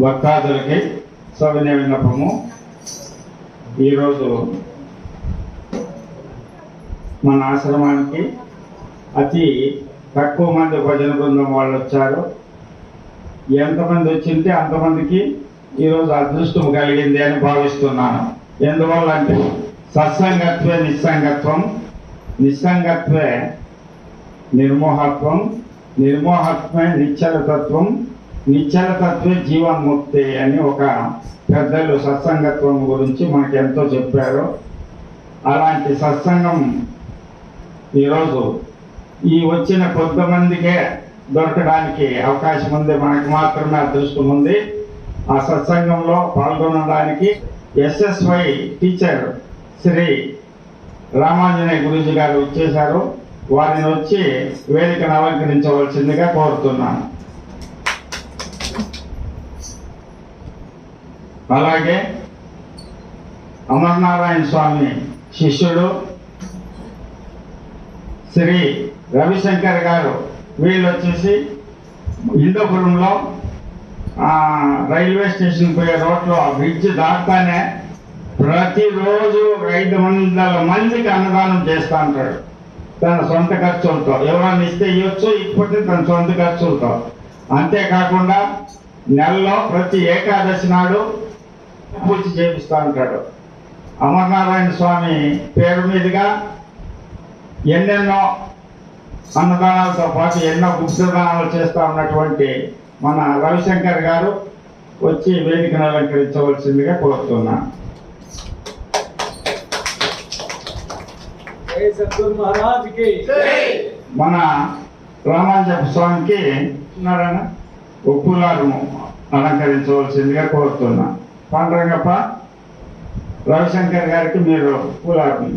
భక్తాదులకి సవినయ విన్నపము. ఈరోజు మన ఆశ్రమానికి అతి తక్కువ మంది భజన బృందం వాళ్ళు వచ్చారు. ఎంతమంది వచ్చింటే అంతమందికి ఈరోజు అదృష్టం కలిగింది అని భావిస్తున్నాను. ఎందువల్ల అంటే సత్సంగత్వే నిస్సంగత్వం, నిస్సంగత్వే నిర్మోహత్వం, నిర్మోహత్వే నిశ్చలతత్వం, నిశ్చలతత్వే జీవన్ముక్తి అని ఒక పెద్దలు సత్సంగత్వం గురించి మనకు ఎంతో చెప్పారు. అలాంటి సత్సంగం ఈరోజు ఈ వచ్చిన కొంతమందికే దొరకడానికి అవకాశం ఉంది. మనకు మాత్రమే అదృష్టం ఉంది. ఆ సత్సంగంలో పాల్గొనడానికి ఎస్ఎస్వై టీచర్ శ్రీ రామాంజనేయ గురూజీ గారు వచ్చేశారు. వారిని వచ్చి వేదికను అలంకరించవలసిందిగా కోరుతున్నాను. అలాగే అమర్నారాయణ స్వామి శిష్యుడు శ్రీ రవిశంకర్ గారు, వీళ్ళు వచ్చేసి హిందూపురంలో రైల్వే స్టేషన్ పోయే రోడ్లో ఆ బ్రిడ్జ్ దాటానే ప్రతిరోజు 500 మందికి అన్నదానం చేస్తూ ఉంటాడు. తన సొంత ఖర్చులతో, ఎవరైనా ఇస్తే ఇవ్వచ్చు, ఇకపోతే తన సొంత ఖర్చులతో. అంతేకాకుండా నెలలో ప్రతి ఏకాదశి నాడు పూజ చేపిస్తూ ఉంటాడు. అమర్నారాయణ స్వామి పేరు మీదుగా ఎన్నెన్నో అన్నదానాలతో పాటు ఎన్నో గుప్తదానాలు చేస్తూ ఉన్నటువంటి మన రవిశంకర్ గారు వచ్చి వేదికను అలంకరించవలసిందిగా కోరుతున్నాను. మన రామాంజప స్వామికి ఉప్పులారు అలంకరించవలసిందిగా కోరుతున్నా. పాండురంగప్ప, రవిశంకర్ గారికి మీరు పూలారు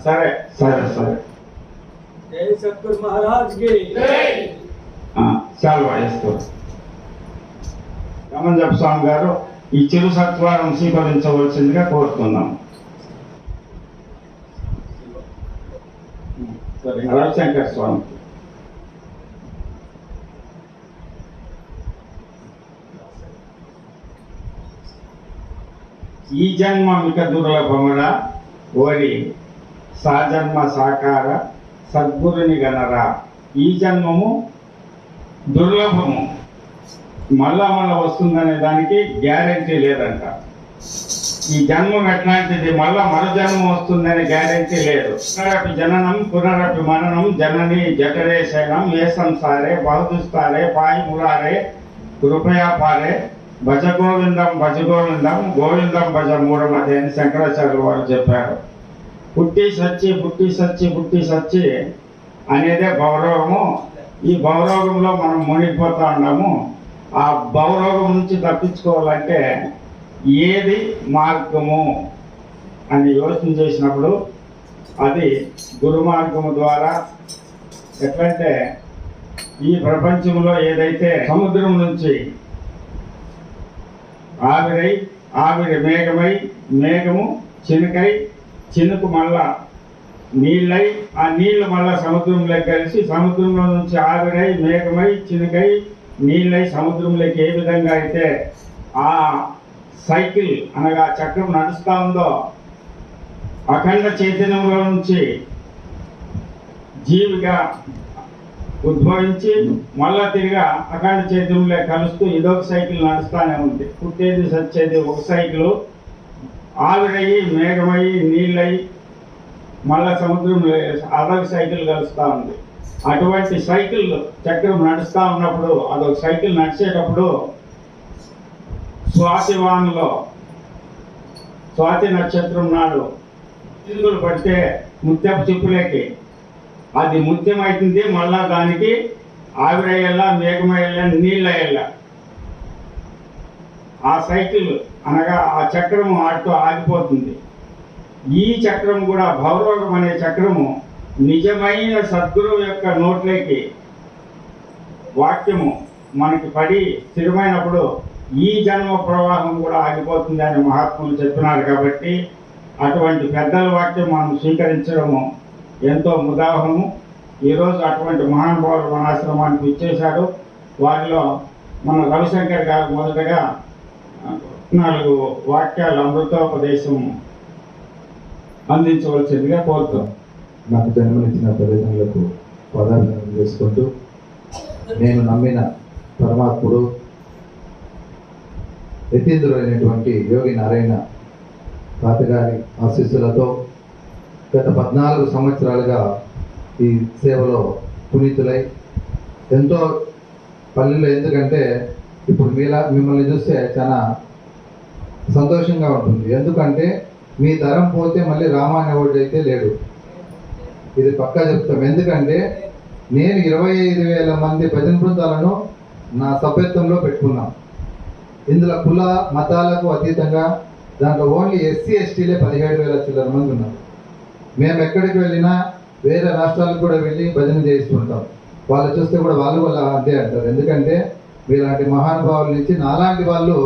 సరే సరే సరే. జై సద్గురు మహారాజ్ కి చాలా వేస్తారు. రామాంజప స్వామి గారు ఈ చిరు సత్వారం స్వీకరించవలసిందిగా కోరుతున్నాం. రవిశంకర్ స్వామి ఈ జన్మ మిక దుర్లభమురా ఓరి సాజన్మ సాకార సద్గురుని గణరా. ఈ జన్మము దుర్లభము, మళ్ళా వస్తుందనే దానికి గ్యారెంటీ లేదంట. ఈ జన్మం ఎట్లాంటిది, మళ్ళా మరో జన్మం వస్తుందనే గ్యారెంటీ లేదు. పునరపి జననం పునరపి మననం జనని జఠరే శయనం ఏ సంసారే బహుదుస్తారే పాయి మురారే కృపయా పారే భజ గోవిందం భజ గోవిందం గోవిందం భజ మూఢమతి అని శంకరాచార్యులు వారు చెప్పారు. పుట్టి సచ్చి పుట్టి సచ్చి పుట్టి సచ్చి అనేదే భవరోగము. ఈ భవరోగంలో మనం మునిగిపోతా ఉన్నాము. ఆ భవరోగం నుంచి తప్పించుకోవాలంటే ఏది మార్గము అని యోచన చేసినప్పుడు అది గురు మార్గము ద్వారా. ఎట్లంటే ఈ ప్రపంచంలో ఏదైతే సముద్రం నుంచి ఆవిరి మేఘమై, మేఘము చినుకై, చినుకు మళ్ళా నీళ్ళై, ఆ నీళ్లు మళ్ళా సముద్రంలోకి కలిసి సముద్రంలో నుంచి ఆవిరై, మేఘమై, చినుకై, నీళ్ళై సముద్రంలోకి ఏ విధంగా అయితే ఆ సైకిల్ అనగా చక్రం నడుస్తూ ఉందో, అఖండ చైతన్యంలో నుంచి జీవిగా ఉద్భవించి మళ్ళా తిరిగా అఖండ చైతన్యంలో కలుస్తూ ఇదొక సైకిల్ నడుస్తూనే ఉంది. పుట్టేది సచ్చేది ఒక సైకిల్, ఆవిరయ్యి మేఘమయ్యి నీళ్ళయి మళ్ళా సముద్రంలో అదొక సైకిల్ కలుస్తూ ఉంది. అటువంటి సైకిల్ చక్రం నడుస్తూ ఉన్నప్పుడు, అదొక సైకిల్ నడిచేటప్పుడు స్వాతివాన్లో స్వాతి నక్షత్రం నాడు చినుకులు పడితే ముత్యపు చిప్పులేకి అది ముత్యం అవుతుంది. మళ్ళా దానికి ఆవిరయ్యేలా మేఘమయ్యేలా నీళ్ళయ్యేలా ఆ సైకిల్ అనగా ఆ చక్రము ఆడుతూ ఆగిపోతుంది. ఈ చక్రం కూడా భవరోగం అనే చక్రము నిజమైన సద్గురువు యొక్క నోట్లోకి వాక్యము మనకి పడి స్థిరమైనప్పుడు ఈ జన్మ ప్రవాహం కూడా ఆగిపోతుంది అని మహాత్ములు చెప్పినారు. కాబట్టి అటువంటి పెద్దల వాక్యం మనం స్వీకరించడము ఎంతో ముదావహము. ఈరోజు అటువంటి మహానుభావులు మన ఆశ్రమానికి ఇచ్చేశారు. వారిలో మన రవిశంకర్ గారు మొదటగా 4 వాక్యాలు అమృతోపదేశం అందించవలసిందిగా కోరుతాం. నాకు జన్మనిచ్చిన తల్లిదండ్రులకు పదార్థం చేసుకుంటూ, నేను నమ్మిన పరమాత్ముడు యతీంద్రుడైనటువంటి యోగి నారాయణ తాతగారి ఆశీస్సులతో గత 14 సంవత్సరాలుగా ఈ సేవలో పునీతులై ఎంతో పల్లెల్లో, ఎందుకంటే ఇప్పుడు మిమ్మల్ని చూస్తే చాలా సంతోషంగా ఉంటుంది. ఎందుకంటే మీ తరం పోతే మళ్ళీ రామాయణవాడు అయితే లేడు, ఇది పక్కా చెప్తాం. ఎందుకంటే నేను 25,000 మంది భజన బృందాలను నా సభ్యత్వంలో పెట్టుకున్నాం. ఇందులో కుల మతాలకు అతీతంగా దాంట్లో ఓన్లీ ఎస్సీ ఎస్టీలే 17,000 చిల్లర మంది ఉన్నారు. మేము ఎక్కడికి వెళ్ళినా వేరే రాష్ట్రాలకు కూడా వెళ్ళి భజన చేస్తుంటాం. వాళ్ళు చూస్తే కూడా వాళ్ళు అంతే అంటారు. ఎందుకంటే మీలాంటి మహానుభావుల నుంచి నాలాంటి వాళ్ళు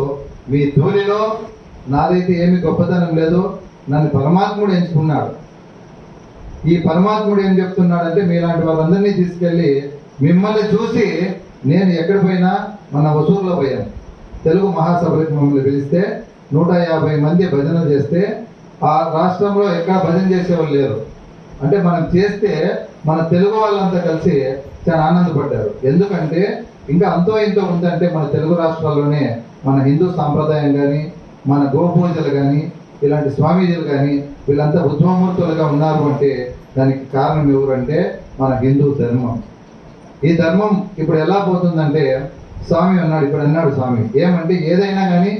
మీ ధూళిలో, నాదైతే ఏమి గొప్పతనం లేదు, నన్ను పరమాత్ముడు ఎంచుకున్నాడు. ఈ పరమాత్ముడు ఏం చెప్తున్నాడంటే మీలాంటి వాళ్ళందరినీ తీసుకెళ్ళి మిమ్మల్ని చూసి నేను ఎక్కడ పోయినా, మన వసూరులో పోయాను, తెలుగు మహాసభలకు మమ్మల్ని పిలిస్తే 150 మంది భజన చేస్తే ఆ రాష్ట్రంలో ఎక్కడ భజన చేసేవాళ్ళు లేరు. అంటే మనం చేస్తే మన తెలుగు వాళ్ళంతా కలిసి చాలా ఆనందపడ్డారు. ఎందుకంటే ఇంకా అంతో ఇంతో ఉందంటే మన తెలుగు రాష్ట్రాల్లోనే మన హిందూ సాంప్రదాయం కానీ, మన గోపూజలు కానీ, ఇలాంటి స్వామీజీలు కానీ వీళ్ళంతా ఉద్భవమూర్తులుగా ఉన్నారు అంటే దానికి కారణం ఎవరంటే మన హిందూ ధర్మం. ఈ ధర్మం ఇప్పుడు ఎలా పోతుందంటే, స్వామి అన్నాడు, ఇప్పుడు అన్నాడు స్వామి ఏమంటే ఏదైనా కానీ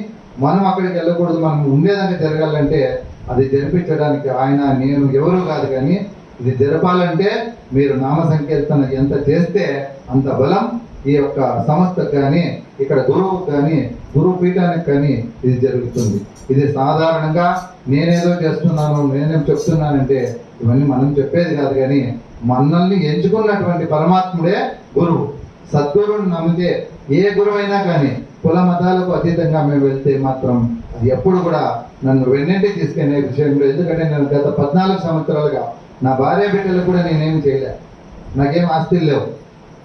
మనం అక్కడికి వెళ్ళకూడదు, మనం ఉండేదాకా జరగాలంటే అది జరిపించడానికి ఆయన నేను ఎవరు కాదు. కానీ ఇది జరపాలంటే మీరు నామ సంకీర్తన ఎంత చేస్తే అంత బలం ఈ యొక్క సంస్థకు కానీ, ఇక్కడ గురువుకు కానీ, గురువు పీఠానికి కానీ ఇది జరుగుతుంది. ఇది సాధారణంగా నేనేదో చేస్తున్నాను, నేనేం చెప్తున్నానంటే ఇవన్నీ మనం చెప్పేది కాదు. కానీ మనల్ని ఎంచుకున్నటువంటి పరమాత్ముడే గురువు. సద్గురువుని నమ్మితే ఏ గురువైనా కానీ కుల మతాలకు అతీతంగా మేము వెళ్తే మాత్రం అది ఎప్పుడు కూడా నన్ను వెన్నంటి తీసుకునే విషయంలో, ఎందుకంటే నేను గత 14 సంవత్సరాలుగా నా భార్య బిడ్డలకు కూడా నేనేం చేయలే, నాకేం ఆస్తులు లేవు.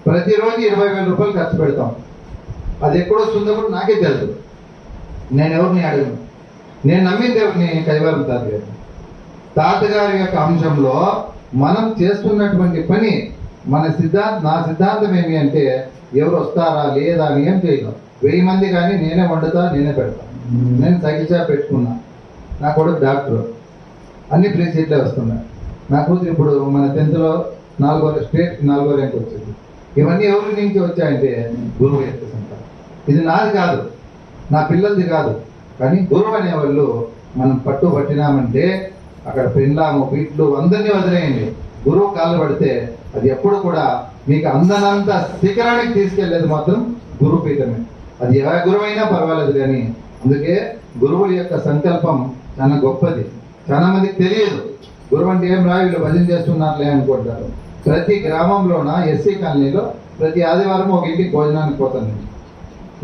ప్రతిరోజు 20,000 రూపాయలు ఖర్చు పెడతాం. అది ఎక్కడ వస్తుందో కూడా నాకే తెలుసు. నేను ఎవరిని అడగను. నేను నమ్మింది ఎవరిని? కైవారం తాతగారు. తాతగారి యొక్క అంశంలో మనం చేస్తున్నటువంటి పని నా సిద్ధాంతం ఏమి అంటే ఎవరు వస్తారా లేదా అని ఏం చేయను. 1000 మంది కానీ నేనే వండుతా, నేనే పెడతా. నేను సైకిల్ షాప్ పెట్టుకున్నా, నా కొడుకు డాక్టర్, అన్ని ఫ్రీ సీట్లే వస్తున్నాయి. నా కూతురు ఇప్పుడు మన 10th స్టేట్ 4వ ర్యాంక్ వచ్చింది. ఇవన్నీ ఎవరి నుంచి వచ్చాయంటే గురువు యొక్క సంతానం. ఇది నాది కాదు, నా పిల్లలది కాదు. కానీ గురువు అనేవాళ్ళు మనం పట్టినామంటే అక్కడ పెళ్ళాము బిడ్లు అందరినీ వదిలేయండి, గురువు కాళ్ళు పడితే అది ఎప్పుడు కూడా మీకు అందనంత శిఖరానికి తీసుకెళ్లేది మాత్రం గురు పీఠమే. అది ఏ గురువైనా పర్వాలేదు. కానీ అందుకే గురువుల యొక్క సంకల్పం చాలా గొప్పది. చాలా మందికి తెలియదు గురువు అంటే ఏం రా వీళ్ళు భజన చేస్తున్నారులే అనుకుంటారు. ప్రతి గ్రామంలోన ఎస్సీ కాలనీలో ప్రతి ఆదివారం ఒక ఇంటికి భోజనానికి పోతాను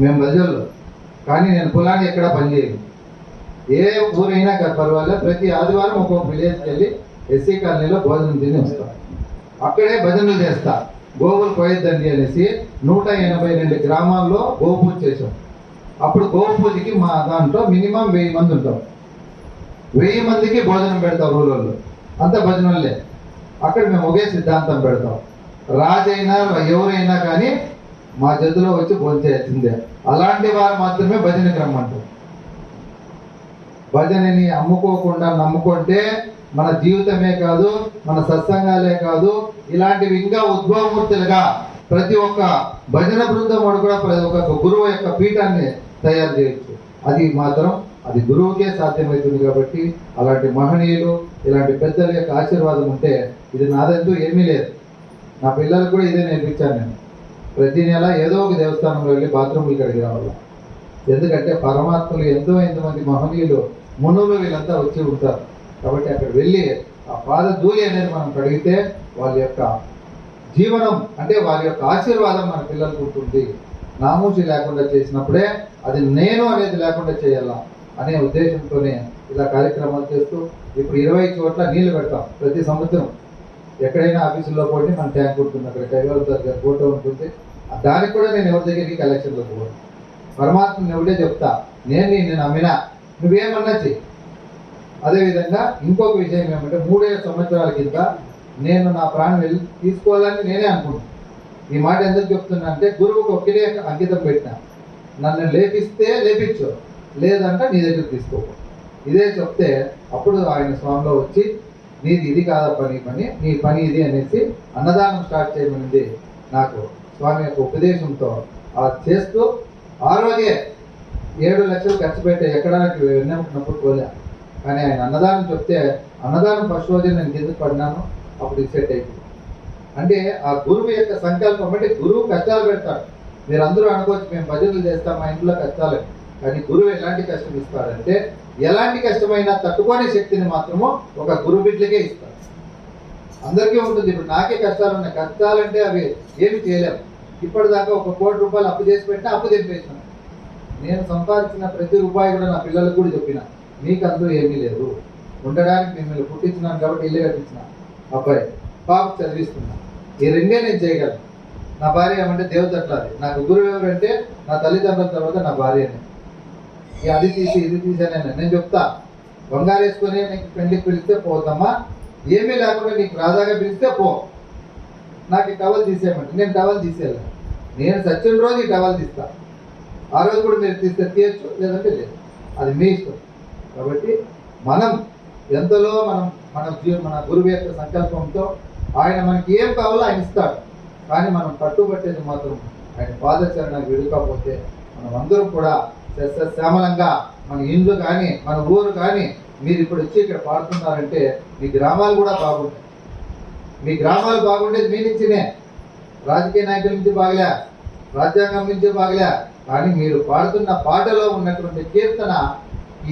మేము భజనలో. కానీ నేను పొలాన్ని ఎక్కడ పనిచేయను, ఏ ఊరైనా పర్వాలేదు. ప్రతి ఆదివారం ఒక్కొక్క విలేజ్కి వెళ్ళి ఎస్సీ కాలనీలో భోజనం తిని వస్తాను. అక్కడే భజనలు చేస్తా. గోవులు పోయొద్దండి అనేసి 182 గ్రామాల్లో గోపూజ చేసాం. అప్పుడు గోపూజకి మా దాంట్లో మినిమం 1000 మంది ఉంటాం. 1000 మందికి భోజనం పెడతాం. ఊళ్ళో అంత భజనలే. అక్కడ మేము ఒకే సిద్ధాంతం పెడతాం. రాజైనా ఎవరైనా కానీ మా చేతిలో వచ్చి భోజనం చేయాల్సిందే. అలాంటి వారు మాత్రమే భజనకి రమ్మంటారు. భజనని అమ్ముకోకుండా నమ్ముకుంటే మన జీవితమే కాదు, మన సత్సంగాలే కాదు, ఇలాంటివి ఇంకా ఉద్భవమూర్తులుగా ప్రతి ఒక్క భజన బృందం కూడా ప్రతి ఒక్క గురువు యొక్క పీఠాన్ని తయారు చేయొచ్చు. అది మాత్రం అది గురువుకే సాధ్యమవుతుంది. కాబట్టి అలాంటి మహనీయులు, ఇలాంటి పెద్దల యొక్క ఆశీర్వాదం ఉంటే ఇది నాదంటూ ఏమీ లేదు. నా పిల్లలకు కూడా ఇదే నేర్పించాను. నేను ప్రతి నెల ఏదో ఒక దేవస్థానంలో వెళ్ళి బాత్రూమ్లు కడిగి రావాలి. ఎందుకంటే పరమాత్మలు ఎంతమంది మహనీయులు, మునులు వీళ్ళంతా వచ్చి ఉంటారు. కాబట్టి అక్కడ వెళ్ళి ఆ పాద ధూళి అనేది మనం కడిగితే వాళ్ళ యొక్క జీవనం అంటే వారి యొక్క ఆశీర్వాదం మన పిల్లలకు ఉంటుంది. నామూసి లేకుండా చేసినప్పుడే అది నేను అనేది లేకుండా చేయాలా అనే ఉద్దేశంతోనే ఇలా కార్యక్రమాలు చేస్తూ ఇప్పుడు 20 చోట్ల నీళ్లు పెడతాం ప్రతి సంవత్సరం. ఎక్కడైనా ఆఫీసుల్లో పోటీ మన ట్యాంక్ ఉంటుంది, అక్కడ కైవాల దగ్గర ఫోటో ఉంటుంది. దానికి కూడా నేను ఎవరి దగ్గరికి కలెక్షన్లో పోను. పరమాత్మని ఎవడే చెప్తా, నేను నమ్మినా నువ్వేమన్నా చెయ్యి. అదేవిధంగా ఇంకొక విషయం ఏమంటే 3 సంవత్సరాల కింద నేను నా ప్రాణం తీసుకోవాలని నేనే అనుకుంటున్నాను. ఈ మాట ఎందుకు చెప్తున్నా అంటే గురువుకు ఒక్కడే అంకితం పెట్టినా, నన్ను లేపిస్తే లేపించు, లేదంటే నీ దగ్గర తీసుకోకు, ఇదే చెప్తే అప్పుడు ఆయన స్వామిలో వచ్చి నీది ఇది కాదా పని నీ పని ఇది అనేసి అన్నదానం స్టార్ట్ చేయమనింది నాకు స్వామి యొక్క ఉపదేశంతో. అలా చేస్తూ ఆ రోజే 7 లక్షలు ఖర్చు పెట్టే ఎక్కడానికి వెన్నెముకున్నప్పుడు పోలే. కానీ ఆయన అన్నదానం చెప్తే అన్నదానం ఫస్ట్ రోజే నేను కిందకు పడినాను, అప్పుడు సెట్ అయిపోయింది. అంటే ఆ గురువు యొక్క సంకల్పం. అంటే గురువు కష్టాలు పెడతాడు. మీరు అందరూ అనుకోవచ్చు మేము భజనలు చేస్తాం మా ఇంట్లో కష్టాలు, కానీ గురువు ఎలాంటి కష్టం ఇస్తాడంటే ఎలాంటి కష్టమైనా తట్టుకునే శక్తిని మాత్రము ఒక గురు బిడ్డలకే ఇస్తాడు. అందరికీ ఉంటుంది. ఇప్పుడు నాకే కష్టాలు ఉన్నాయి. కష్టాలంటే అవి ఏమి చేయలేము. ఇప్పటిదాకా 1 కోటి రూపాయలు అప్పు చేసి పెట్టినా అప్పు తెంపేసినాను. నేను సంపాదించిన ప్రతి రూపాయి కూడా నా పిల్లలకు కూడా చెప్పిన, మీకు అందరూ ఏమీ లేదు, ఉండడానికి మిమ్మల్ని పుట్టించినాను కాబట్టి ఇల్లు కట్టించిన, అబ్బాయి పాప చదివిస్తున్నా, ఈ 2 నేను చేయగలను. నా భార్య ఏమంటే దేవత అట్లాది. నాకు గురువు ఎవరంటే నా తల్లిదండ్రుల తర్వాత నా భార్యనే. అది తీసి ఇది తీసానని నేను చెప్తా. బంగారు వేసుకొని నీకు పెళ్లికి పిలిస్తే పోతామా, ఏమీ లేకుండా నీకు రాజాగా పిలిస్తే పో, నాకు ఈ టవల్ తీసేయమంటే నేను టవల్ తీసేయాలి. నేను సచిన రోజు ఈ టవల్ తీస్తా. ఆ రోజు కూడా మీరు తీస్తే తీయచ్చు, లేదంటే లేదు, అది మీ ఇష్టం. కాబట్టి మనం ఎంతలో మన గురువు యొక్క సంకల్పంతో ఆయన మనకి ఏం కావాలో ఆయన ఇస్తాడు. కానీ మనం పట్టుబట్టేది మాత్రం ఆయన పాదచరణకు విడుకపోతే మనం అందరం కూడా శ్యామలంగా మన ఇండ్లు కానీ మన ఊరు కానీ మీరు ఇప్పుడు వచ్చి ఇక్కడ పాడుతున్నారంటే మీ గ్రామాలు కూడా బాగుంటాయి. మీ గ్రామాలు బాగుండేది మీ నుంచినే, రాజకీయ నాయకుల నుంచి బాగలే, రాజ్యాంగం నుంచి బాగలే, కానీ మీరు పాడుతున్న పాటలో ఉన్నటువంటి కీర్తన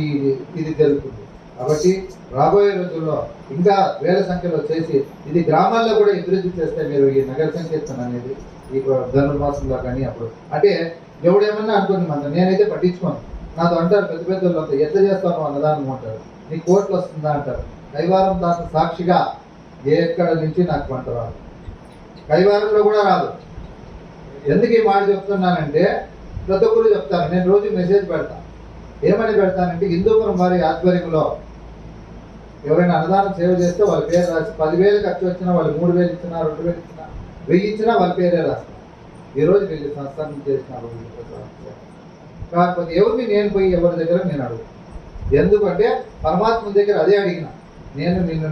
ఇది జరుగుతుంది. కాబట్టి రాబోయే రోజుల్లో ఇంకా వేల సంఖ్యలో చేసి ఇది గ్రామాల్లో కూడా అభివృద్ధి చేస్తే మీరు ఈ నగర సంకీర్తన అనేది ఈ ధనుర్మాసంలో కానీ అప్పుడు అంటే ఎవడేమన్నా అనుకోండి, మన నేనైతే పట్టించుకోను. నాతో అంటారు పెద్ద పెద్దలు అంతా, ఎట్లా చేస్తాను అన్నదానం అంటారు, నీ కోట్లు వస్తుందా అంటారు. కైవారం దాని సాక్షిగా ఎక్కడ నుంచి నాకు పంట రాదు, కైవారంలో కూడా రాదు. ఎందుకు ఈ మాట చెప్తున్నానంటే ప్రతి ఒక్కరు చెప్తాను. నేను రోజు మెసేజ్ పెడతాను. ఏమని పెడతానంటే హిందూపురం వారి ఆధ్వర్యంలో ఎవరైనా అన్నదానం సేవ చేస్తే వాళ్ళ పేరు రాసి 10,000 ఖర్చు వచ్చినా వాళ్ళు 3,000 ఇచ్చినా 2,000 ఇచ్చినా 1000 ఇచ్చినా వాళ్ళ పేరే రాస్తాను. ఈరోజు వీళ్ళు సంస్థానం చేసినారు. కాకపోతే ఎవరిని నేను పోయి ఎవరి దగ్గర నేను అడుగు. ఎందుకంటే పరమాత్మ దగ్గర అదే అడిగిన,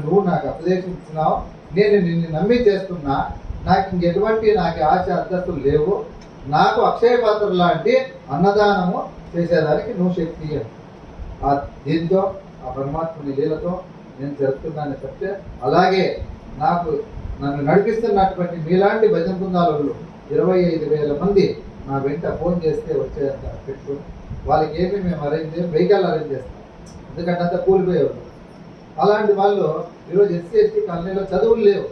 నువ్వు నాకు ఉపదేశం ఇచ్చినావు, నేను నిన్ను నమ్మి చేస్తున్నా, నాకు ఇంకెటువంటి ఆశ అర్థస్తులు లేవు, నాకు అక్షయ పాత్ర లాంటి అన్నదానము చేసేదానికి నువ్వు శక్తి. దీంతో ఆ పరమాత్మని లీలతో నేను జరుపుతున్నానని చెప్తే, అలాగే నన్ను నడిపిస్తున్నటువంటి మీలాంటి భజన బృందాలు 25,000 మంది నా వెంట ఫోన్ చేస్తే వచ్చేంత పెట్టుకుని వాళ్ళకి ఏమి మేము వెహికల్ అరేంజ్ చేస్తాం. ఎందుకంటే అంతా కూలిపోయేవాళ్ళు. అలాంటి వాళ్ళు ఈరోజు ఎస్సీ ఎస్టీ కాలనీలో చదువులు లేవు,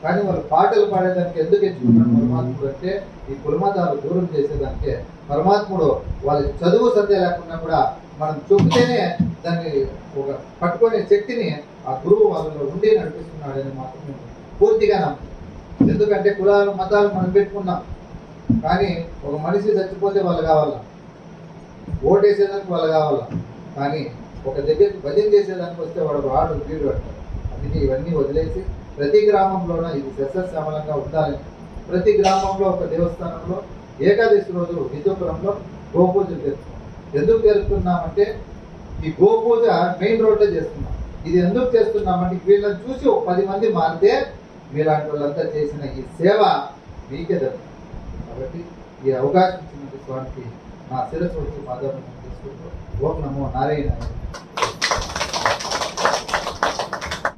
కానీ వాళ్ళు పాటలు పాడేదానికి ఎందుకు ఎంచుకున్నాడు పరమాత్ముడు అంటే ఈ కులమతాలు దూరం చేసేదానికే. పరమాత్ముడు వాళ్ళకి చదువు సంధ్య లేకుండా కూడా మనం చెబితేనే దాన్ని ఒక పట్టుకునే శక్తిని ఆ గురువు వాళ్ళలో ఉండి నడిపిస్తున్నాడని మాత్రం మేము పూర్తిగా నమ్ముతాం. ఎందుకంటే కులాలు మతాలు మనం పెట్టుకున్నాం, కానీ ఒక మనిషి చచ్చిపోతే వాళ్ళు కావాలా, ఓటేసేదానికి వాళ్ళు కావాలా, కానీ ఒక దగ్గరికి భజన చేసేదానికి వస్తే వాడు రాడు వీడు అంటారు. అందుకే ఇవన్నీ వదిలేసి ప్రతి గ్రామంలోనూ ఇది సస్యశ్యామలంగా ఉండాలని ప్రతి గ్రామంలో ఒక దేవస్థానంలో ఏకాదశి రోజు హిందూపురంలో గోపూజలు చేస్తున్నాం. ఎందుకు చేస్తున్నామంటే ఈ గోపూజ మెయిన్ రోడ్లో చేస్తున్నాం. ఇది ఎందుకు చేస్తున్నామంటే వీళ్ళని చూసి ఒక 10 మంది మారితే మీలాంటి వాళ్ళంతా చేసిన ఈ సేవ మీకే దొరుకుతుంది. కాబట్టి ఈ అవకాశం ఇచ్చినటువంటి స్వామికి నా శిరస్సు వచ్చి పాదాలను తీసుకుంటూ ఓం నమో నారాయణ.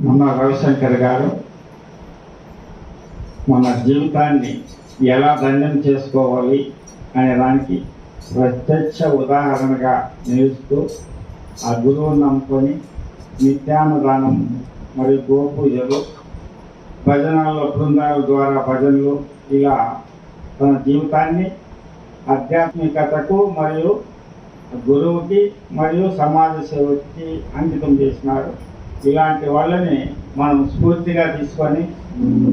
మన రవిశంకర్ గారు మన జీవితాన్ని ఎలా ధన్యం చేసుకోవాలి అనే దానికి ప్రత్యక్ష ఉదాహరణగా నిలుస్తూ ఆ గురువుని నమ్ముకొని నిత్యాన్నదానం మరియు గోపూజలు భజనల బృందాల ద్వారా భజనలు ఇలా తన జీవితాన్ని ఆధ్యాత్మికతకు మరియు గురువుకి మరియు సమాజ సేవకి అంకితం చేసినారు. ఇలాంటి వాళ్ళని మనం స్ఫూర్తిగా తీసుకొని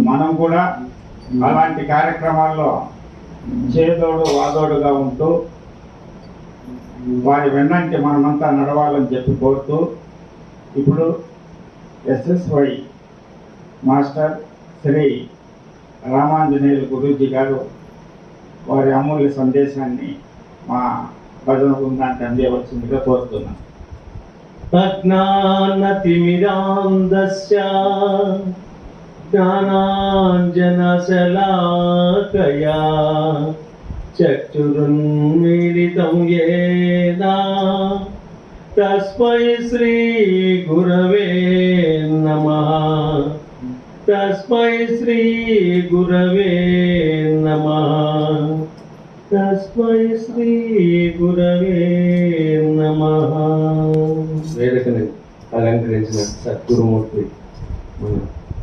మనం కూడా అలాంటి కార్యక్రమాల్లో చేదోడు వాదోడుగా ఉంటూ వారి వెన్నంటి మనమంతా నడవాలని చెప్పి కోరుతూ ఇప్పుడు SSY మాస్టర్ శ్రీ రామాంజనేయులు గురూజీ గారు వారి అమూల్య సందేశాన్ని మా భజన బృందానికి అందించవలసిందిగా కోరుతున్నాను. అజ్ఞానతిమిరాంధస్య జ్ఞానాంజనశలాకయా చక్షురున్మీలితం యేన తస్మై శ్రీ గురవే నమః. తస్మై శ్రీ గురవే నమః. తస్మై శ్రీ గురవే నమః. వేదికని అలంకరించిన సద్గురుమూర్తి మన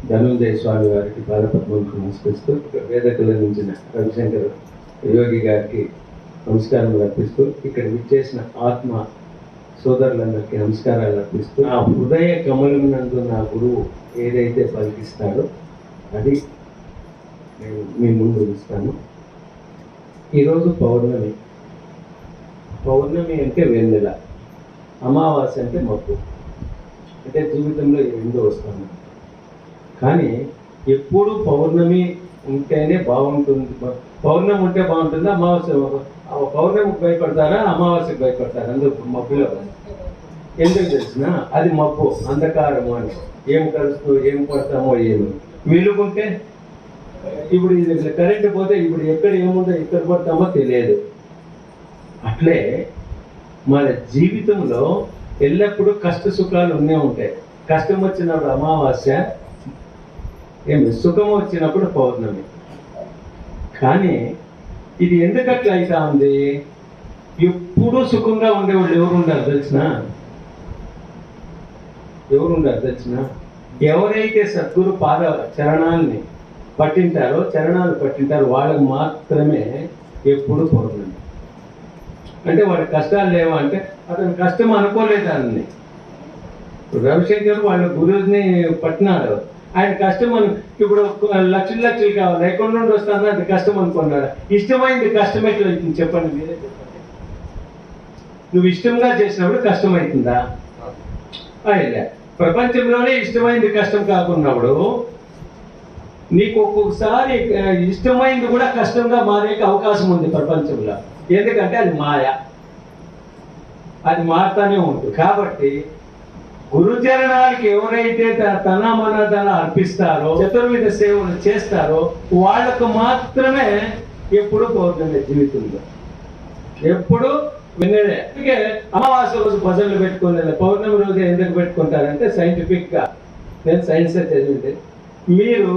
ధనుంజయ స్వామి వారికి పాదపద్మములకు నమస్కరిస్తూ, వేదికల నుంచిన రవిశంకర్ యోగి గారికి నమస్కారం అర్పిస్తూ, ఇక్కడ విచ్చేసిన ఆత్మ సోదరులందరికీ నమస్కారాలు అర్పిస్తూ, ఆ హృదయ కమలం నందు నా గురువు ఏదైతే పలికిస్తాడో అది నేను మీ ముందు ఇస్తాను. ఈరోజు పౌర్ణమి. పౌర్ణమి అంటే వెన్నెల, అమావాస్య అంటే మబ్బు. అంటే జీవితంలో ఎందు వస్తాను. కానీ ఎప్పుడు పౌర్ణమి ఉంటేనే బాగుంటుంది. పౌర్ణమి ఉంటే బాగుంటుంది. అమావాస్య, పౌర్ణమికి భయపడతారా అమావాస్యకు భయపడతారా? అందరూ మబ్బులో ఎందుకు తెలిసిన అది మబ్బు, అంధకారము అని. ఏం కలుస్తూ ఏం పడతామో ఏమో. వెలుగుంటే ఇప్పుడు ఇది కరెంట్ పోతే ఇప్పుడు ఎక్కడ ఏముందో ఎక్కడ పడతామో తెలియదు. అట్లే మన జీవితంలో ఎల్లప్పుడూ కష్ట సుఖాలు ఉండే ఉంటాయి. కష్టం వచ్చినప్పుడు అమావాస్య, ఏమి సుఖం వచ్చినప్పుడు పౌర్ణమి. కానీ ఇది ఎందుకు అట్లా అవుతా ఉంది? ఎప్పుడూ సుఖంగా ఉండేవాళ్ళు ఎవరు ఉండాలి తెలిసిన? ఎవరైతే సద్గురు పాద చరణాలు పట్టింటారో వాళ్ళకి మాత్రమే ఎప్పుడు పౌర్ణమి. అంటే వాడి కష్టాలు లేవా అంటే అతను కష్టం అనుకోలేదాన్ని. రవిశంకర్ వాళ్ళ గురువుని పట్టినాడు. ఆయన కష్టం ఇప్పుడు లక్షలు కావాలి, ఎక్కడి నుండి వస్తానో అది కష్టం అనుకున్నాడు. ఇష్టమైంది కష్టం ఎట్లా అవుతుంది చెప్పండి, మీరే చెప్పండి. నువ్వు ఇష్టంగా చేసినప్పుడు కష్టమవుతుందా? అయ్యా, ప్రపంచంలోనే ఇష్టమైంది కష్టం కాకున్నప్పుడు నీకు ఒక్కొక్కసారి ఇష్టమైంది కూడా కష్టంగా మారే అవకాశం ఉంది ప్రపంచంలో. ఎందుకంటే అది మాయ, అది మారుతానే ఉంటుంది. కాబట్టి గురుచరణాలకి ఎవరైతే తన మన ధన అర్పిస్తారో, చతుర్విధ సేవలు చేస్తారో వాళ్ళకు మాత్రమే ఎప్పుడు పౌర్ణమి జీవితంలో ఎప్పుడు విన్నదే. అందుకే అమావాస్య రోజు భజనలు పెట్టుకునే పౌర్ణమి రోజు ఎందుకు పెట్టుకుంటారంటే సైంటిఫిక్ గా, నేను సైన్స్ చదివితే, మీరు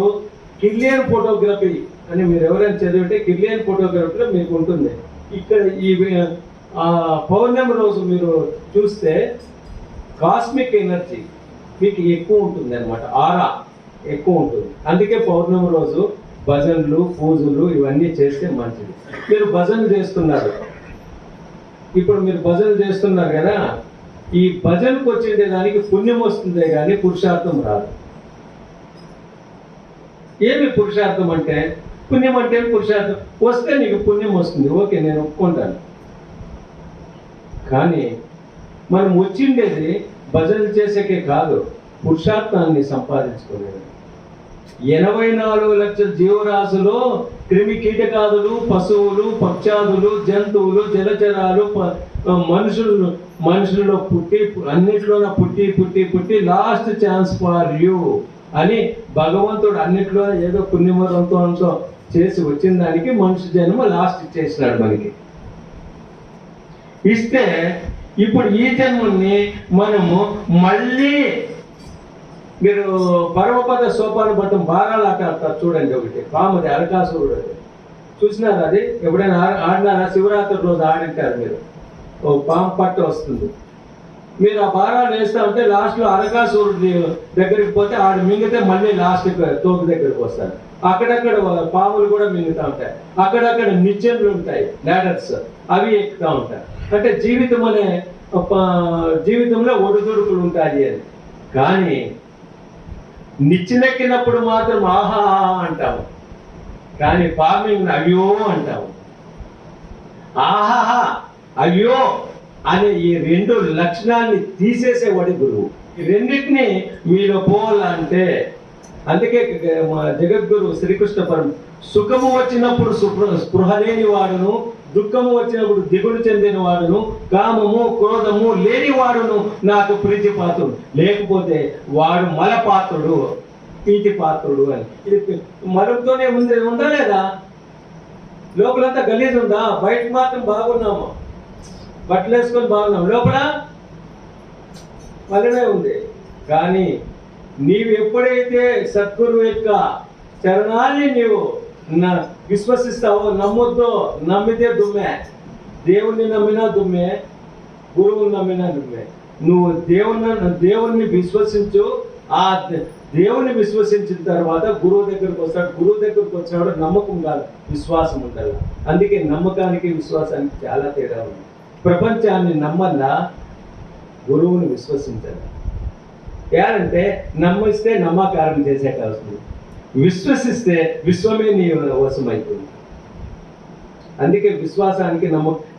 కిర్లియన్ ఫోటోగ్రఫీ అని మీరు ఎవరైనా చదివితే కిర్లియన్ ఫోటోగ్రఫీలో మీకు ఉంటుంది. ఇక్కడ ఈ పౌర్ణమి రోజు మీరు చూస్తే కాస్మిక్ ఎనర్జీ మీకు ఎక్కువ ఉంటుంది అన్నమాట, ఆరా ఎక్కువ ఉంటుంది. అందుకే పౌర్ణమి రోజు భజనలు పూజలు ఇవన్నీ చేస్తే మంచిది. మీరు భజనలు చేస్తున్నారు, ఇప్పుడు మీరు భజనలు చేస్తున్నారు కదా, ఈ భజనకు వచ్చే దానికి పుణ్యం వస్తుందే కానీ పురుషార్థం రాదు. ఏమి పురుషార్థం అంటే? పుణ్యం అంటే పురుషార్థం వస్తే నీకు పుణ్యం వస్తుంది, ఓకే నేను ఒప్పుకుంటాను. కానీ మనం వచ్చిండేది భజనలు చేసేకే కాదు, పురుషార్థాన్ని సంపాదించుకునేది. 84 లక్షల జీవరాశులు, క్రిమి కీటకాదులు, పశువులు, పక్షాదులు, జంతువులు, జలచరాలు, మనుషుల్లో పుట్టి అన్నిట్లోనే పుట్టి లాస్ట్ ఛాన్స్ ఫర్ యూ అని భగవంతుడు అన్నిట్లోనే ఏదో పుణ్యమరంతో చేసి వచ్చిన దానికి మనిషి జన్మ లాస్ట్ ఇచ్చేసినాడు మనకి. ఇస్తే ఇప్పుడు ఈ జన్మని మనము మళ్ళీ, మీరు పరమపద సోపాన పట్టం బారాలు ఆట ఆడతారు చూడండి, ఒకటి పాముది అరకాసురుడు, చూసినారు? అది ఎప్పుడైనా ఆడినారా? శివరాత్రి రోజు ఆడింటారు మీరు. ఓ పాము పట్ట వస్తుంది, మీరు ఆ భారాలు వేస్తా ఉంటే లాస్ట్లో అరకాసురుడి దగ్గరికి పోతే ఆడు మింగితే మళ్ళీ లాస్ట్ తోపు దగ్గరికి వస్తారు. అక్కడక్కడ పాములు కూడా మింగుతూ ఉంటాయి, అక్కడక్కడ నిచ్చెనలు ఉంటాయి, లాడర్స్, అవి ఎక్కుతూ ఉంటాయి. అంటే జీవితంలో ఒడిదుడుకులు ఉంటాయి అని. కానీ నిచ్చెనెక్కినప్పుడు మాత్రం ఆహా అంటాము, కానీ పామింగ్ అయ్యో అంటాము. ఆహాహా అయ్యో అనే ఈ రెండు లక్షణాన్ని తీసేసేవాడి గురువు. ఈ రెండింటినీ మీలో పోవాలంటే, అందుకే మా జగద్గురు శ్రీకృష్ణ పరం సుఖము వచ్చినప్పుడు స్పృహ లేని వాడును, దుఃఖము వచ్చినప్పుడు దిగులు చెందిన వాడును, కామము క్రోధము లేని వాడును నాకు ప్రీతిపాత్రుడు, లేకపోతే వాడు మలపాత్రుడు ప్రీతిపాత్రుడు అని. ఇది మరుపుతోనే ఉందా లేదా? లోపలంతా గలీజ్ ఉందా? బయట మాత్రం బాగున్నాము, బట్టలు వేసుకొని బాగున్నాం, లోపల మలనే ఉంది. కానీ నీవు ఎప్పుడైతే సద్గురువు యొక్క చరణాన్ని నీవు విశ్వసిస్తావో, నమ్మొద్దో, నమ్మితే దుమ్మే. దేవుణ్ణి నమ్మినా దుమ్మే, గురువుని నమ్మినా దుమ్మే. నువ్వు దేవుణ్ణి విశ్వసించు. ఆ దేవుణ్ణి విశ్వసించిన తర్వాత గురువు దగ్గరకు వస్తాడు. గురువు దగ్గరకు వచ్చినప్పుడు నమ్మకం కాదు, విశ్వాసం ఉండాలి. అందుకే నమ్మకానికి విశ్వాసానికి చాలా తేడా ఉంది. ప్రపంచాన్ని నమ్మల్లా, గురువుని విశ్వసించాలి. ఏంటంటే నమ్మిస్తే నమ్మకారం చేసే కావాల్సింది, విశ్వసిస్తే విశ్వమే నీ వశమైతుంది. అందుకే విశ్వాసానికి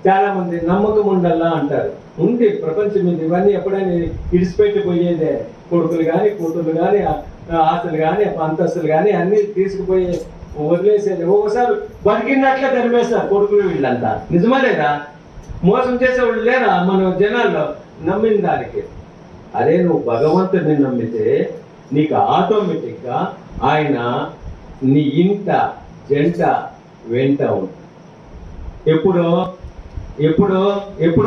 చాలా మంది నమ్మకం ఉండాలా అంటారు. ఉంది ప్రపంచం మీద. ఇవన్నీ ఎప్పుడైనా ఇడిచిపెట్టిపోయేదే. కొడుకులు కానీ కూతుర్లు కానీ ఆస్తులు కానీ అంతస్తులు కానీ అన్నీ తీసుకుపోయి వదిలేసేది. ఒకసారి బతికినట్లే ధర్మేస్తారు కొడుకులు వీళ్ళంతా. నిజమా లేదా? మోసం చేసేవాళ్ళు లేరా మన జనాల్లో నమ్మిన దానికి? అదే నువ్వు భగవంతుడిని నమ్మితే నీకు ఆటోమేటిక్గా ఆయన నీ ఇంట జంట వెంట ఉంటాడు. ఎప్పుడు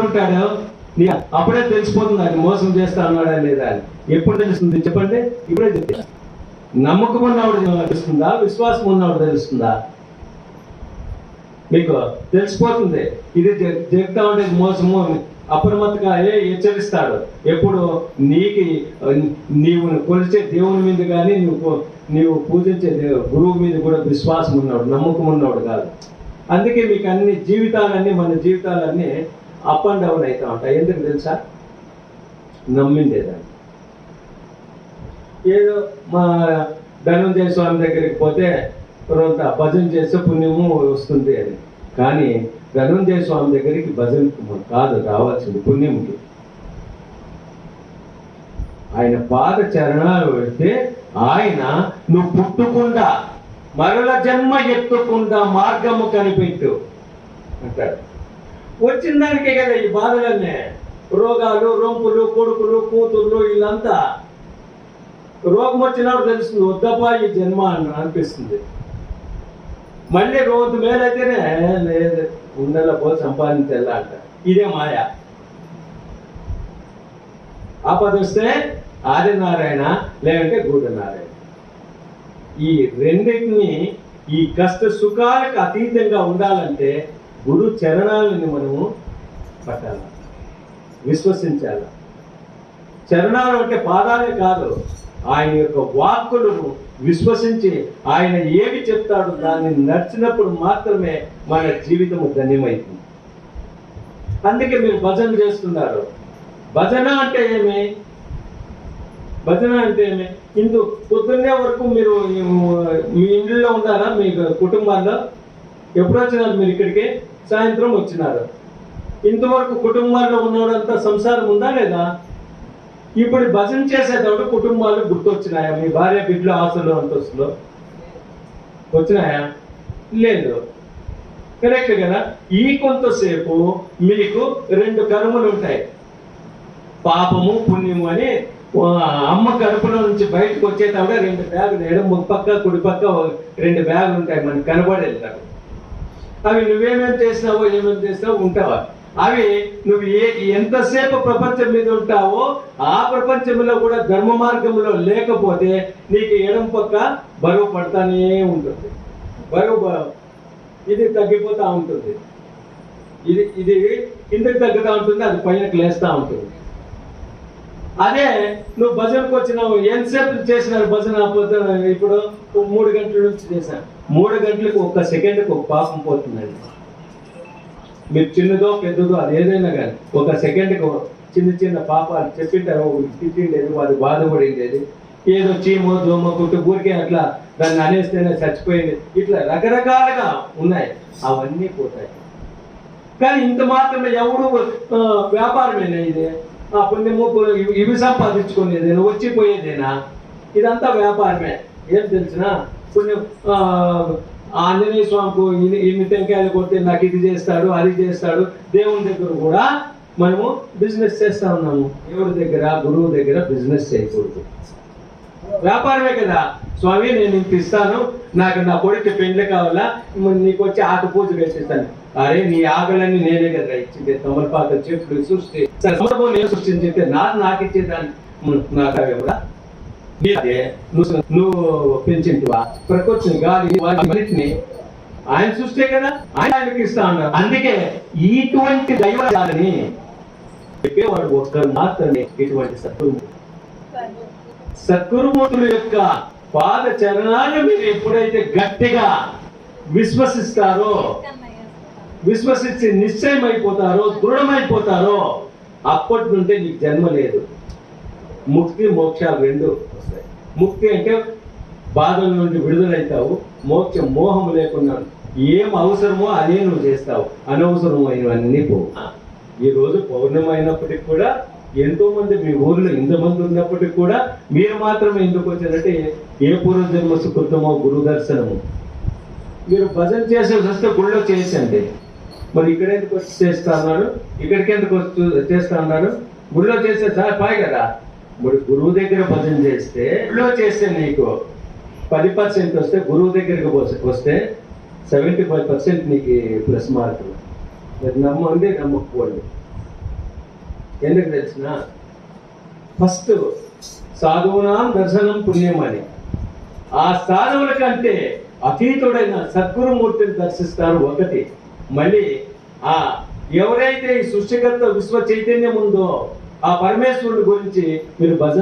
ఉంటాడు? అప్పుడే తెలిసిపోతుంది ఆయన మోసం చేస్తా ఉన్నాడా లేదా అని. ఎప్పుడు తెలుస్తుంది చెప్పండి? ఇప్పుడే చెప్తా. నమ్మకం ఉన్నవాడు తెలుస్తుందా, విశ్వాసం ఉన్నవాడు తెలుస్తుందా? మీకు తెలిసిపోతుంది. ఇది జరుగుతూ ఉండేది మోసము. అప్రమత్తగా హెచ్చరిస్తాడు. ఎప్పుడు నీవు కొలిచే దేవుని మీద కానీ నీవు పూజించే గురువు మీద కూడా విశ్వాసం ఉన్నవాడు, నమ్మకం ఉన్నవాడు కాదు. అందుకే మీకు అన్ని జీవితాలన్నీ, మన జీవితాలన్నీ అప్ అండ్ డౌన్ అవుతూ ఉంటాయి. ఎందుకు తెలుసా? నమ్మిండేదాన్ని. ఏదో మా ధనంజయ స్వామి దగ్గరికి పోతే కొంత భజన చేస్తే పుణ్యము వస్తుంది అని. కానీ ధనంజయ స్వామి దగ్గరికి భజన కాదు రావాల్సింది, పుణ్యముకి. ఆయన పాద చరణాలు పెడితే ఆయన నువ్వు పుట్టకుండా మరల జన్మ ఎత్తకుండా మార్గము కనిపెట్టు అంటాడు. వచ్చిన దానికే కదా ఈ బాధలన్నీ, రోగాలు, రొంపులు, కొడుకులు, కూతుర్లు, వీళ్ళంతా. రోగం వచ్చినప్పుడు తెలుస్తుంది, వద్దపా ఈ జన్మ అనిపిస్తుంది. మళ్ళీ రోజు మేలైతేనే లేదు, ఉండలో పో సంపాదించాలా అంట. ఇదే మాయ. ఆపద వస్తే ఆదినారాయణ, లేదంటే గూఢనారాయణ. ఈ రెండింటిని, ఈ కష్ట సుఖాలకు అతీతంగా ఉండాలంటే గురు చరణాలను మనము పట్టాలి, విశ్వసించాలి. చరణాలు అంటే పాదాలే కాదు, ఆయన యొక్క వాక్కులను విశ్వసించి ఆయన ఏమి చెప్తాడు దాన్ని నడిచినప్పుడు మాత్రమే మన జీవితము ధన్యమైతుంది. అందుకే మీరు భజన చేస్తున్నారు. భజన అంటే ఏమి? భజన అంటే ఏమి? ఇందు పొద్దున్నే వరకు మీరు మీ ఇంట్లో ఉన్నారా? మీ కుటుంబాల్లో ఎప్పుడు వచ్చినారు మీరు ఇక్కడికి? సాయంత్రం వచ్చినారు. ఇంతవరకు కుటుంబాల్లో ఉన్నవాడంతా సంసారం ఉందా లేదా? ఇప్పుడు భజన చేసేటప్పుడు కుటుంబాలు గుర్తొచ్చినాయా? మీ భార్య బిడ్డలు ఆస్తులు అంతస్తులు వచ్చినాయా? లేదు. కరెక్ట్ కదా? ఈ కొంతసేపు మీకు రెండు కర్మలు ఉంటాయి, పాపము పుణ్యము అని. అమ్మ కడుపులో నుంచి బయటకు వచ్చేటప్పుడు రెండు బ్యాగులు, ఎడమ పక్క కుడి పక్క రెండు బ్యాగులు ఉంటాయి, మనకు కనబడేది. అవి నువ్వేమేమి చేసినావో ఏమేమి చేసినావో ఉంటావా? అవి నువ్వు ఎంతసేపు ప్రపంచం మీద ఉంటావో ఆ ప్రపంచంలో కూడా ధర్మ మార్గంలో లేకపోతే నీకు ఎడమ పక్క బరువు పడతానే ఉంటుంది. బరువు ఇది తగ్గిపోతూ ఉంటుంది, ఇది కిందకి తగ్గుతూ ఉంటుంది, అది పైనకి లేస్తూ ఉంటుంది. అదే నువ్వు భజనకు వచ్చినావు, ఎంతసేపు చేసినారు భజన పొద్దున? ఇప్పుడు 3 గంటల నుంచి చేశాను. 3 గంటలకు 1 సెకండ్కి ఒక పాపం పోతుందండి. మీరు చిన్నదో పెద్దదో అది ఏదైనా కానీ 1 సెకండ్కి చిన్న చిన్న పాపాలు చెప్పింటారు, తిట్టిండేది, వాడు బాధపడిండేది, ఏదో చీమో దోమో కుట్టు ఊరికే అట్లా దాన్ని అనేస్తేనే చచ్చిపోయింది, ఇట్లా రకరకాలుగా ఉన్నాయి, అవన్నీ పోతాయి. కానీ ఇంత మాత్రమే ఎవడు వ్యాపారమేనా ఇది? ఆ పుణ్యము ఇవి సంపాదించుకునేదేనా, వచ్చిపోయేదేనా? ఇదంతా వ్యాపారమే. ఏం తెలిసిన పుణ్యం ఆంజనేయ స్వామికి ఇన్ని టెంకాయలు కొడితే నాకు ఇది చేస్తాడు, అది చేస్తాడు. దేవుని దగ్గర కూడా మనము బిజినెస్ చేస్తా ఉన్నాము. ఎవరి దగ్గర? గురువు దగ్గర బిజినెస్ చేయకూడదు. వ్యాపారమే కదా. స్వామి నేను ఇంత ఇస్తాను, నాకు నా కొడుకు పెండ్లి కావాలా, నీకు వచ్చి ఆకు పూజ పెట్టిస్తాను. అరే నీ ఆకలన్నీ నేనే కదా ఇచ్చింది, తమలపాక చెట్లు సృష్టి నేను సృష్టించింటే నాకు ఇచ్చేదాన్ని నాకు కూడా నువ్వు పెంచింటివా? ప్రకృతిని, గాలి, వాటిని ఆయన సృష్టి కదా, ఆయనకి ఇస్తా ఉన్నారు. అందుకే ఇటువంటి దైవాలని చెప్పేవాడు ఒక్కరు మాత్రమే ఇటువంటి సద్గురుమూర్తుల యొక్క పాద చరణాలు మీరు ఎప్పుడైతే గట్టిగా విశ్వసిస్తారో, విశ్వసించి నిశ్చయమైపోతారో, దృఢమైపోతారో, అప్పటి నుండి నీకు జన్మ లేదు. ముక్తి మోక్షాలు 2 వస్తాయి. ముక్తి అంటే బాధల నుండి విడుదలవుతావు, మోక్షం మోహం లేకుండా ఏం అవసరమో అదే నువ్వు చేస్తావు, అనవసరమైనవన్నీ పోవు. ఈరోజు పౌర్ణమి అయినప్పటికి కూడా ఎంతో మంది మీ ఊర్లో ఇంతమంది ఉన్నప్పటికీ కూడా మీరు మాత్రమే ఎందుకు వచ్చారంటే ఏ పూర్వజన్మ సుకృతమో గురు దర్శనము. మీరు భజన చేసేసి వస్తే గుళ్ళో చేసండి, మరి ఇక్కడ ఎందుకు వచ్చి చేస్తా అన్నాడు, ఇక్కడికి ఎందుకు వచ్చి చేస్తా అన్నాడు? గుళ్ళో చేస్తే చాలా పాయ్ కదా. మరి గురువు దగ్గర భజన చేస్తే, గుళ్ళో చేస్తే నీకు 10% వస్తే, గురువు దగ్గరికి వస్తే 75% నీకు ప్లస్ మార్కులు. మీరు నమ్మండి నమ్మకపోండి. ఎందుకు తెలిసిన? ఫస్ట్ సాధువునాం దర్శనం పుణ్యం అని, ఆ సాధువుల కంటే అతీతుడైన సద్గురుమూర్తిని దర్శిస్తారు ఒకటి. మళ్ళీ ఆ ఎవరైతే ఈ సృష్టికర్త విశ్వ చైతన్యం ఉందో ఆ పరమేశ్వరుడి గురించి మీరు భజన